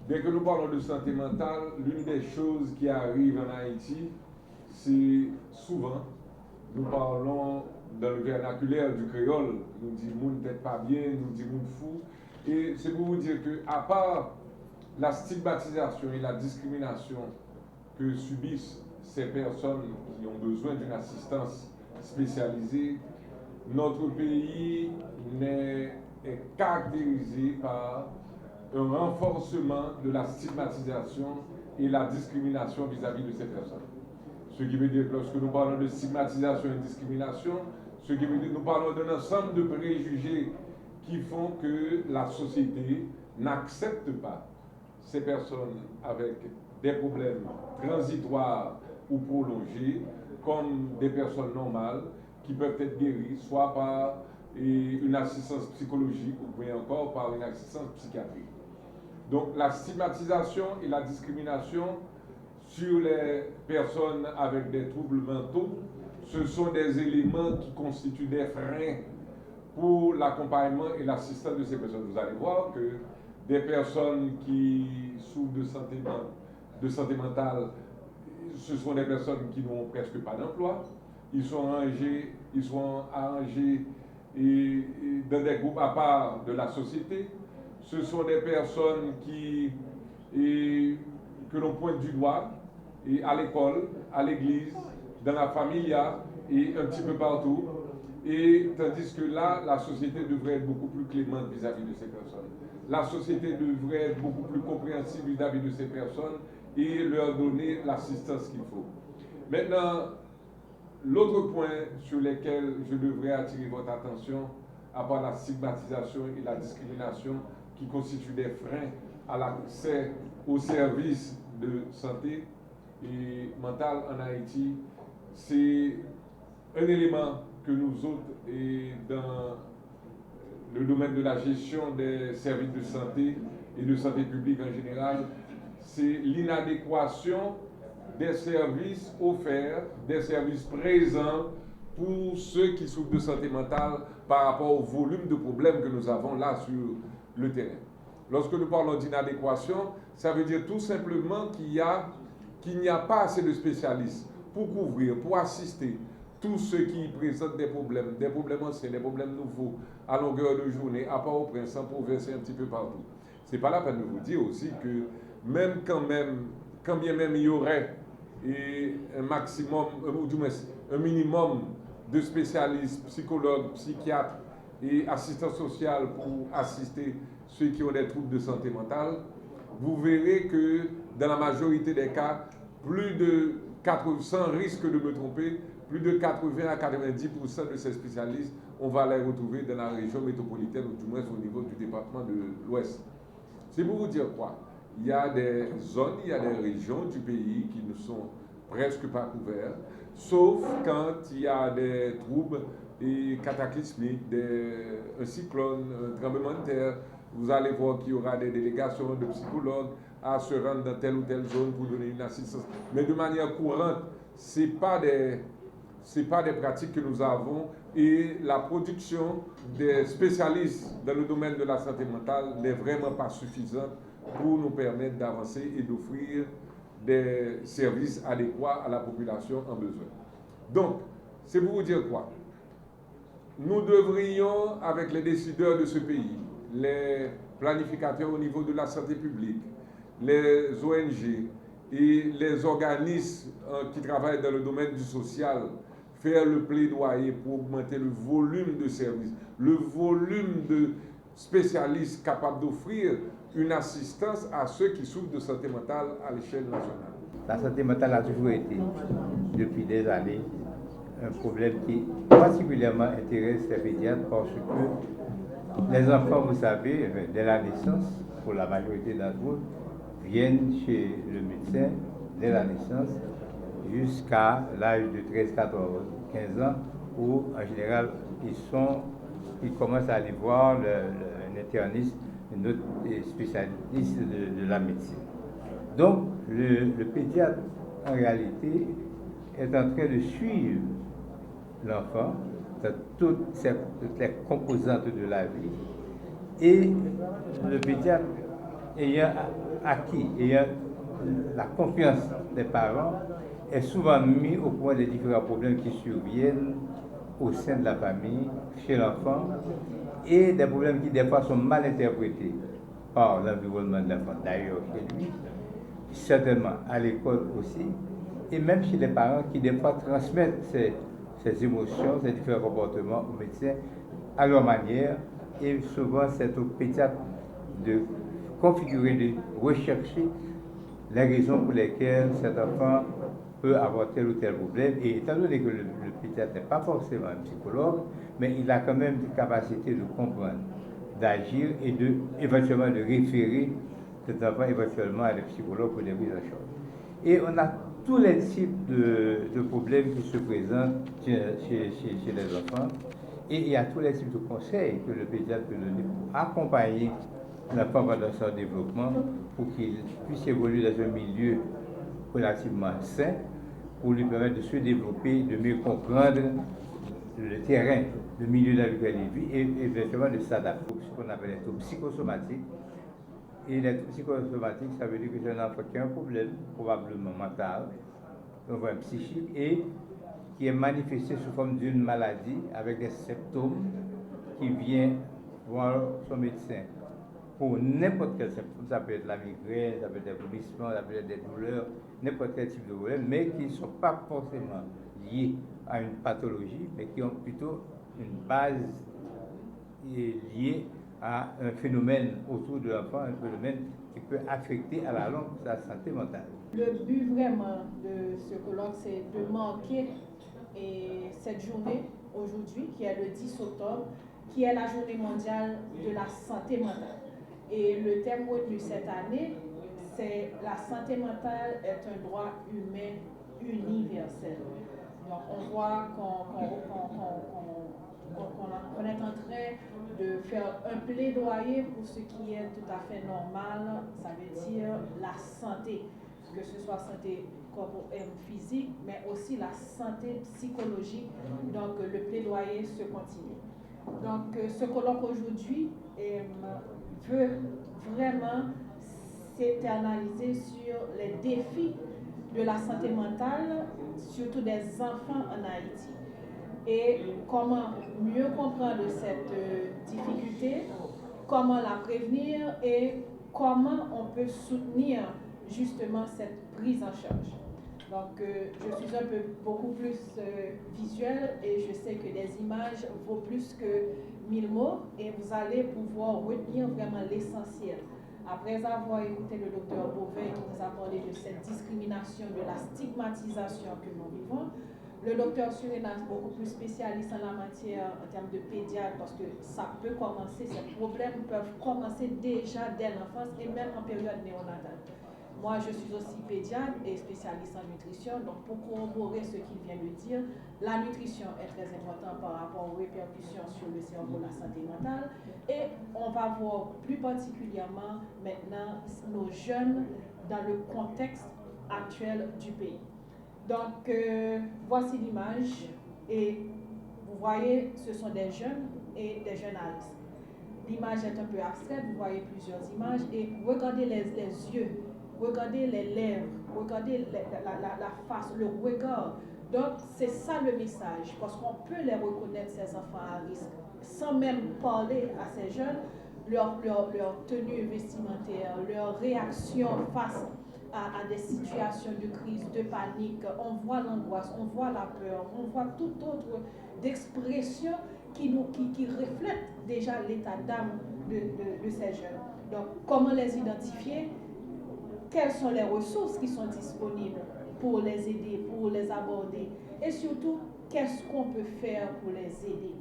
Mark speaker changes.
Speaker 1: Dès que nous parlons de santé mentale, l'une des choses qui arrive en Haïti, c'est souvent, nous parlons dans le vernaculaire du créole, nous disons moun tête pas bien, nous disons moun fou. Et c'est pour vous dire que, à part la stigmatisation et la discrimination que subissent ces personnes qui ont besoin d'une assistance spécialisée, notre pays est caractérisé par un renforcement de la stigmatisation et la discrimination vis-à-vis de ces personnes. Ce qui veut dire que lorsque nous parlons de stigmatisation et de discrimination, ce qui veut dire que nous parlons d'un ensemble de préjugés qui font que la société n'accepte pas ces personnes avec des problèmes transitoires ou prolongés comme des personnes normales qui peuvent être guéries soit par une assistance psychologique ou bien encore par une assistance psychiatrique. Donc la stigmatisation et la discrimination sur les personnes avec des troubles mentaux, ce sont des éléments qui constituent des freins pour l'accompagnement et l'assistance de ces personnes. Vous allez voir que des personnes qui souffrent de santé mentale, ce sont des personnes qui n'ont presque pas d'emploi. Ils sont arrangés dans des groupes à part de la société. Ce sont des personnes que l'on pointe du doigt à l'école, à l'église, dans la familia et un petit peu partout. Et tandis que là, la société devrait être beaucoup plus clémente vis-à-vis de ces personnes. La société devrait être beaucoup plus compréhensive vis-à-vis de ces personnes et leur donner l'assistance qu'il faut. Maintenant, l'autre point sur lequel je devrais attirer votre attention, à part la stigmatisation et la discrimination qui constituent des freins à l'accès aux services de santé et mentale en Haïti, c'est un élément que nous autres, et dans le domaine de la gestion des services de santé et de santé publique en général, c'est l'inadéquation des services offerts, des services présents pour ceux qui souffrent de santé mentale par rapport au volume de problèmes que nous avons là sur le terrain. Lorsque nous parlons d'inadéquation, ça veut dire tout simplement qu'il n'y a pas assez de spécialistes pour couvrir, pour assister tous ceux qui présentent des problèmes anciens, des problèmes nouveaux, à longueur de journée, à Port-au-Prince, en province et un petit peu partout. Ce n'est pas la peine de vous dire aussi que quand bien même il y aurait un maximum, ou du moins un minimum de spécialistes, psychologues, psychiatres et assistants sociaux pour assister ceux qui ont des troubles de santé mentale, vous verrez que dans la majorité des cas, plus de 400 risques de me tromper, plus de 80 à 90% de ces spécialistes, on va les retrouver dans la région métropolitaine, ou du moins au niveau du département de l'Ouest. C'est pour vous dire quoi? Il y a des zones, il y a des régions du pays qui ne sont presque pas couvertes, sauf quand il y a des troubles et cataclysmiques, un cyclone, un tremblement de terre. Vous allez voir qu'il y aura des délégations de psychologues à se rendre dans telle ou telle zone pour donner une assistance. Mais de manière courante, ce n'est pas des pratiques que nous avons, et la production des spécialistes dans le domaine de la santé mentale n'est vraiment pas suffisante pour nous permettre d'avancer et d'offrir des services adéquats à la population en besoin. Donc, c'est pour vous dire quoi? Nous devrions, avec les décideurs de ce pays, les planificateurs au niveau de la santé publique, les ONG et les organismes qui travaillent dans le domaine du social, faire le plaidoyer pour augmenter le volume de services, le volume de spécialistes capables d'offrir une assistance à ceux qui souffrent de santé mentale à l'échelle nationale.
Speaker 2: La santé mentale a toujours été, depuis des années, un problème qui particulièrement intéresse les pédiatres parce que les enfants, vous savez, dès la naissance, pour la majorité d'entre eux, viennent chez le médecin dès la naissance jusqu'à l'âge de 13, 14, 15 ans où, en général, ils commencent à aller voir un interniste, un autre spécialiste de la médecine. Donc, le pédiatre, en réalité, est en train de suivre l'enfant dans toutes les composantes de la vie. Et le pédiatre ayant acquis, ayant la confiance des parents, est souvent mis au point des différents problèmes qui surviennent au sein de la famille, chez l'enfant, et des problèmes qui des fois sont mal interprétés par l'environnement de l'enfant, d'ailleurs chez lui, certainement à l'école aussi, et même chez les parents qui des fois transmettent ces émotions, ces différents comportements aux médecins à leur manière, et souvent c'est au pédiatre de configurer, de rechercher les raisons pour lesquelles cet enfant peut avoir tel ou tel problème. Et étant donné que le pédiatre n'est pas forcément un psychologue, mais il a quand même des capacités de comprendre, d'agir et éventuellement de référer cet enfant éventuellement à des psychologues pour des prises en charge. Et on a tous les types de problèmes qui se présentent chez les enfants. Et il y a tous les types de conseils que le pédiatre peut donner pour accompagner l'enfant dans son développement pour qu'il puisse évoluer dans un milieu relativement sain, pour lui permettre de se développer, de mieux comprendre le terrain, le milieu dans lequel il vit, et éventuellement de s'adapter à ce qu'on appelle les troubles psychosomatiques. Et les troubles psychosomatiques, ça veut dire que c'est un enfant qui a un problème, probablement mental, un problème psychique, et qui est manifesté sous forme d'une maladie avec des symptômes qui vient voir son médecin pour n'importe quel symptôme. Ça peut être la migraine, ça peut être des vomissements, ça peut être des douleurs, n'importe quel type de problème, mais qui ne sont pas forcément liés à une pathologie, mais qui ont plutôt une base liée à un phénomène autour de l'enfant, un phénomène qui peut affecter à la longue sa santé mentale.
Speaker 3: Le but vraiment de ce colloque, c'est de marquer cette journée aujourd'hui, qui est le 10 octobre, qui est la journée mondiale de la santé mentale. Et le thème retenu cette année, c'est la santé mentale est un droit humain universel. Donc on voit qu'on est en train de faire un plaidoyer pour ce qui est tout à fait normal, ça veut dire la santé, que ce soit santé physique, mais aussi la santé psychologique. Donc le plaidoyer se continue. Donc ce colloque aujourd'hui veut vraiment s'éternaliser sur les défis de la santé mentale, surtout des enfants en Haïti. Et comment mieux comprendre cette difficulté, comment la prévenir et comment on peut soutenir justement cette prise en charge. Donc je suis beaucoup plus visuelle et je sais que les images vaut plus que 1000 mots et vous allez pouvoir retenir vraiment l'essentiel. Après avoir écouté le docteur Beauvais qui nous a parlé de cette discrimination, de la stigmatisation que nous vivons, le docteur Surenas, beaucoup plus spécialiste en la matière en termes de pédiatre, parce que ça peut commencer, ces problèmes peuvent commencer déjà dès l'enfance et même en période néonatale. Moi, je suis aussi pédiatre et spécialiste en nutrition, donc pour corroborer ce qu'il vient de dire, la nutrition est très importante par rapport aux répercussions sur le cerveau, la santé mentale, et on va voir plus particulièrement maintenant nos jeunes dans le contexte actuel du pays. Donc, voici l'image, et vous voyez, ce sont des jeunes et des jeunes à risque. L'image est un peu abstraite, vous voyez plusieurs images, et regardez les yeux. Regardez les lèvres, regardez la face, le regard. Donc, c'est ça le message, parce qu'on peut les reconnaître, ces enfants à risque, sans même parler à ces jeunes, leur tenue vestimentaire, leur réaction face à des situations de crise, de panique. On voit l'angoisse, on voit la peur, on voit toute autre d'expression qui reflète déjà l'état d'âme de ces jeunes. Donc, comment les identifier? Quelles sont les ressources qui sont disponibles pour les aider, pour les aborder, et surtout, qu'est-ce qu'on peut faire pour les aider?